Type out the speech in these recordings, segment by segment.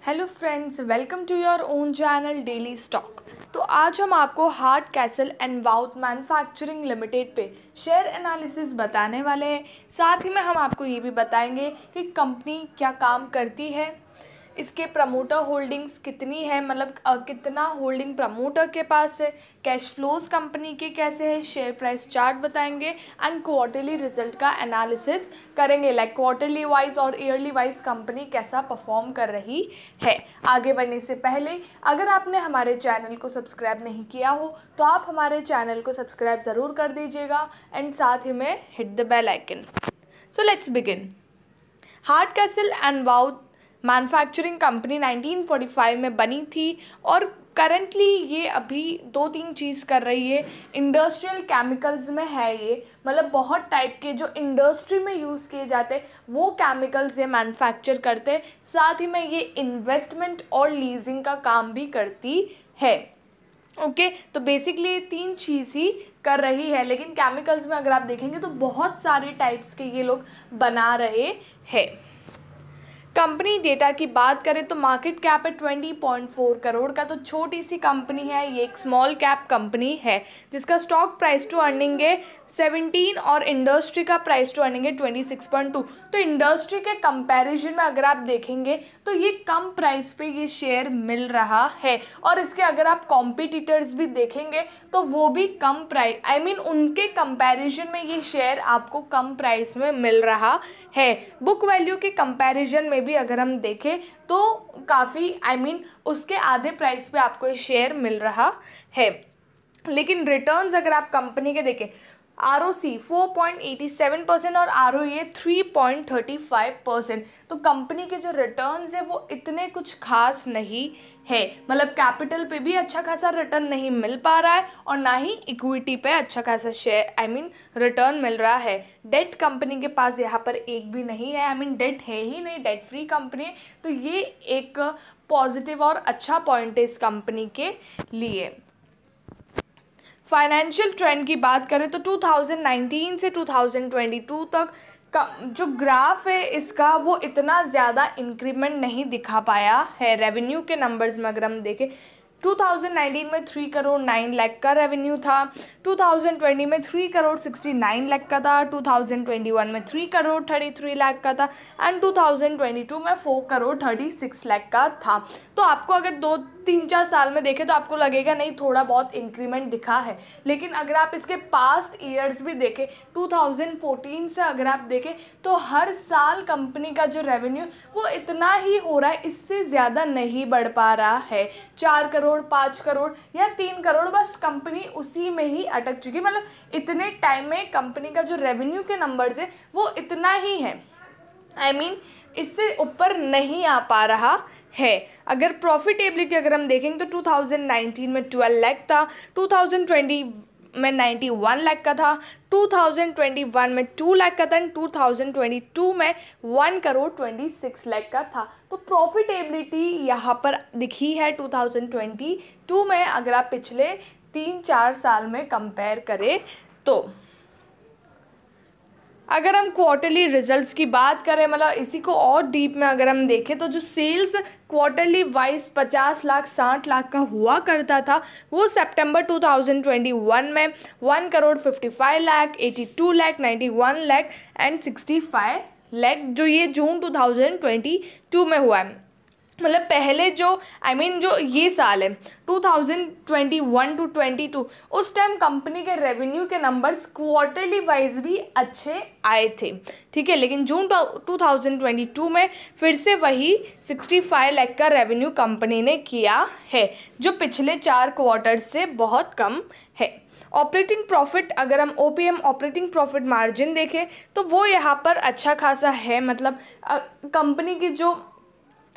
Hello friends, welcome to your own channel daily stock. तो आज हम आपको Hardcastle and Waud manufacturing limited पे शेयर एनालिसिस बताने वाले हैं। साथ ही में हम आपको ये भी बताएंगे कि कंपनी क्या काम करती है, इसके प्रमोटर होल्डिंग्स कितनी है, मतलब कितना होल्डिंग प्रमोटर के पास है, कैश फ्लोज कंपनी के कैसे है, शेयर प्राइस चार्ट बताएंगे एंड क्वार्टरली रिजल्ट का एनालिसिस करेंगे, लाइक क्वार्टरली वाइज और ईयरली वाइज कंपनी कैसा परफॉर्म कर रही है। आगे बढ़ने से पहले अगर आपने हमारे चैनल को सब्सक्राइब नहीं किया हो तो आप हमारे चैनल को सब्सक्राइब ज़रूर कर दीजिएगा एंड साथ ही में hit the bell icon. So let's begin. Hardcastle and Waud manufacturing company 1945 में बनी थी और करंटली ये अभी 2-3 चीज़ कर रही है। इंडस्ट्रियल केमिकल्स में है ये, मतलब बहुत टाइप के जो इंडस्ट्री में यूज़ किए जाते वो केमिकल्स ये मैन्युफैक्चर करते। साथ ही में ये इन्वेस्टमेंट और लीजिंग का काम भी करती है। ओके, तो बेसिकली ये 3 चीज़ ही कर रही है, लेकिन केमिकल्स में अगर आप देखेंगे तो बहुत सारे टाइप्स के ये लोग बना रहे हैं। कंपनी डेटा की बात करें तो मार्केट कैप है 20.4 करोड़ का, तो छोटी सी कंपनी है ये, एक स्मॉल कैप कंपनी है जिसका स्टॉक प्राइस टू अर्निंग है 17 और इंडस्ट्री का प्राइस टू अर्निंग है 26.2। तो इंडस्ट्री के कंपैरिजन में अगर आप देखेंगे तो ये कम प्राइस पे ये शेयर मिल रहा है, और इसके अगर आप कॉम्पिटिटर्स भी देखेंगे तो वो भी कम प्राइस उनके कंपैरिजन में ये शेयर आपको कम प्राइस में मिल रहा है। बुक वैल्यू के कंपैरिजन में भी अगर हम देखें तो काफ़ी उसके आधे प्राइस पे आपको ये शेयर मिल रहा है। लेकिन रिटर्न्स अगर आप कंपनी के देखें, ROC 4.87% और ROE 3.35%, तो कंपनी के जो रिटर्न्स है वो इतने कुछ खास नहीं है, मतलब कैपिटल पे भी अच्छा खासा रिटर्न नहीं मिल पा रहा है और ना ही इक्विटी पे अच्छा खासा शेयर रिटर्न मिल रहा है। डेट कंपनी के पास यहाँ पर एक भी नहीं है, डेट है ही नहीं, डेट फ्री कंपनी है। तो ये एक पॉजिटिव और अच्छा पॉइंट है इस कंपनी के लिए। फाइनेंशियल ट्रेंड की बात करें तो 2019 से 2022 तक का जो ग्राफ है इसका वो इतना ज़्यादा इंक्रीमेंट नहीं दिखा पाया है। रेवेन्यू के नंबर्स में अगर हम देखें 2019 में 3 करोड़ 9 लाख का रेवेन्यू था, 2020 में 3 करोड़ 69 लाख का था, 2021 में 3 करोड़ 33 लाख का था एंड 2022 में 4 करोड़ 36 लाख का था। तो आपको अगर 2-3-4 साल में देखें तो आपको लगेगा नहीं थोड़ा बहुत इंक्रीमेंट दिखा है, लेकिन अगर आप इसके पास्ट ईयर्स भी देखें 2014 से अगर आप देखें तो हर साल कंपनी का जो रेवेन्यू वो इतना ही हो रहा है, इससे ज़्यादा नहीं बढ़ पा रहा है। 4 करोड़ 5 करोड़ या 3 करोड़, बस कंपनी उसी में ही अटक चुकी, मतलब इतने टाइम में कंपनी का जो रेवेन्यू के नंबर्स है वो इतना ही है, इससे ऊपर नहीं आ पा रहा है। अगर प्रॉफिटेबिलिटी अगर हम देखेंगे तो 2019 में 12 लाख था, 2020 में 91 लाख का था, 2021 में 2 लाख का था, 2022 में 1 करोड़ 26 लाख का था। तो प्रॉफिटेबिलिटी यहाँ पर दिखी है 2022 में अगर आप पिछले 3-4 साल में कंपेयर करें तो। अगर हम क्वार्टरली रिजल्ट्स की बात करें, मतलब इसी को और डीप में अगर हम देखें तो जो sales quarterly wise 50 lakh 60 lakh का हुआ करता था वो सितंबर 2021 में 1 करोड़ 55 लाख 82 लाख 91 लाख एंड 65 लाख जो ये जून 2022 में हुआ है। मतलब पहले जो जो ये साल है 2021 to 22 उस टाइम कंपनी के रेवेन्यू के नंबर्स क्वार्टरली वाइज भी अच्छे आए थे, ठीक है। लेकिन जून 2022 में फिर से वही 65 लाख का रेवेन्यू कंपनी ने किया है, जो पिछले 4 क्वार्टर से बहुत कम है। ऑपरेटिंग प्रॉफिट अगर हम OPM ऑपरेटिंग प्रॉफिट मार्जिन देखें तो वो यहाँ पर अच्छा खासा है, मतलब कंपनी की जो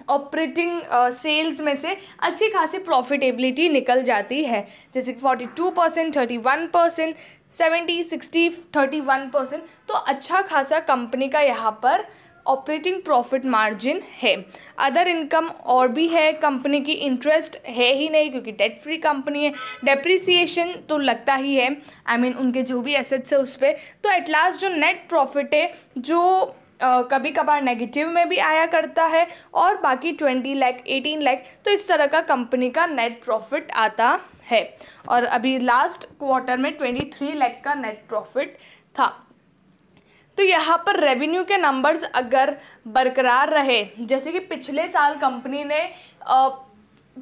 ऑपरेटिंग सेल्स में से अच्छी खासी प्रॉफिटेबिलिटी निकल जाती है, जैसे 42%, 31%, 70, 60, 31%। तो अच्छा खासा कंपनी का यहाँ पर ऑपरेटिंग प्रॉफिट मार्जिन है। अदर इनकम और भी है, कंपनी की इंटरेस्ट है ही नहीं क्योंकि डेट फ्री कंपनी है। डेप्रिसिएशन तो लगता ही है, उनके जो भी एसेट्स है उस पर। तो एट लास्ट जो नेट प्रॉफिट है जो कभी कभार नेगेटिव में भी आया करता है, और बाकी 20 लाख 18 लाख तो इस तरह का कंपनी का नेट प्रॉफिट आता है। और अभी लास्ट क्वार्टर में 23 लाख का नेट प्रॉफिट था। तो यहाँ पर रेवेन्यू के नंबर्स अगर बरकरार रहे, जैसे कि पिछले साल कंपनी ने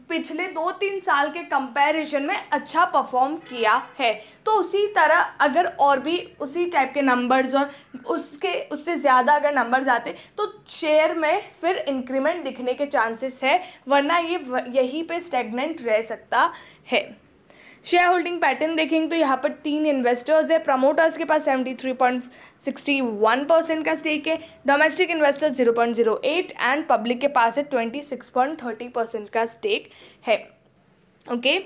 पिछले 2-3 साल के कंपैरिजन में अच्छा परफॉर्म किया है, तो उसी तरह अगर और भी उसी टाइप के नंबर्स और उससे ज़्यादा अगर नंबर्स आते तो शेयर में फिर इंक्रीमेंट दिखने के चांसेस है, वरना ये यहीं पे स्टेगनेंट रह सकता है। शेयर होल्डिंग पैटर्न देखेंगे तो यहाँ पर 3 इन्वेस्टर्स है। प्रमोटर्स के पास 73.61% का स्टेक है, डोमेस्टिक इन्वेस्टर्स 0.08 एंड पब्लिक के पास है 26.30% का स्टेक है। ओके,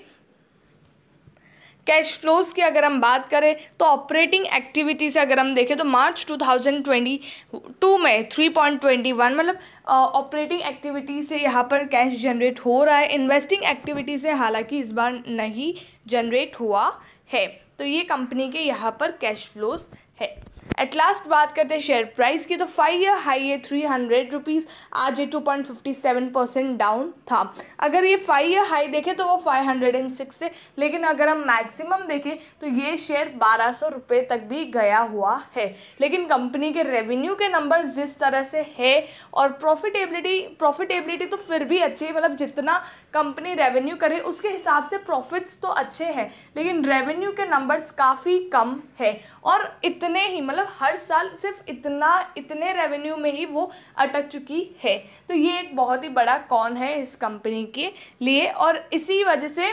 कैश फ्लोज की अगर हम बात करें तो ऑपरेटिंग एक्टिविटी से अगर हम देखें तो मार्च 2022 में 3.21 मतलब ऑपरेटिंग एक्टिविटी से यहाँ पर कैश जनरेट हो रहा है। इन्वेस्टिंग एक्टिविटी से हालांकि इस बार नहीं जनरेट हुआ है। तो ये कंपनी के यहाँ पर कैश फ्लोज है। एट लास्ट बात करते हैं शेयर प्राइस की, तो 5 ईयर हाई है 300 रुपीज़, आज ये 2.57% डाउन था। अगर ये 5 ईयर हाई देखें तो वो 506 है, लेकिन अगर हम मैक्सिमम देखें तो ये शेयर 1200 रुपये तक भी गया हुआ है। लेकिन कंपनी के रेवेन्यू के नंबर्स जिस तरह से है और प्रॉफिटेबिलिटी तो फिर भी अच्छी है, मतलब जितना कंपनी रेवेन्यू करे उसके हिसाब से प्रॉफिट्स तो अच्छे हैं, लेकिन रेवेन्यू के नंबर्स काफ़ी कम है और इतने ही मतलब हर साल सिर्फ इतने रेवेन्यू में ही वो अटक चुकी है। तो ये एक बहुत ही बड़ा कॉन है इस कंपनी के लिए, और इसी वजह से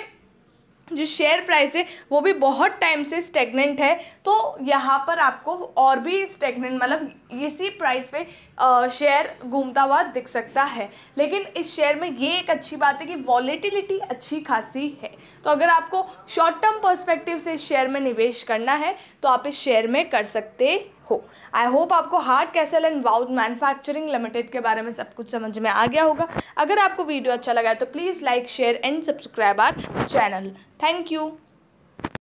जो शेयर प्राइस है वो भी बहुत टाइम से स्टेगनेंट है। तो यहाँ पर आपको और भी स्टेगनेंट मतलब इसी प्राइस पे शेयर घूमता हुआ दिख सकता है। लेकिन इस शेयर में ये एक अच्छी बात है कि वॉलेटिलिटी अच्छी खासी है। तो अगर आपको शॉर्ट टर्म पर्सपेक्टिव से इस शेयर में निवेश करना है तो आप इस शेयर में कर सकते हो। आई होप आपको Hardcastle and Waud manufacturing limited के बारे में सब कुछ समझ में आ गया होगा। अगर आपको वीडियो अच्छा लगा है तो please like share and subscribe our channel. Thank you.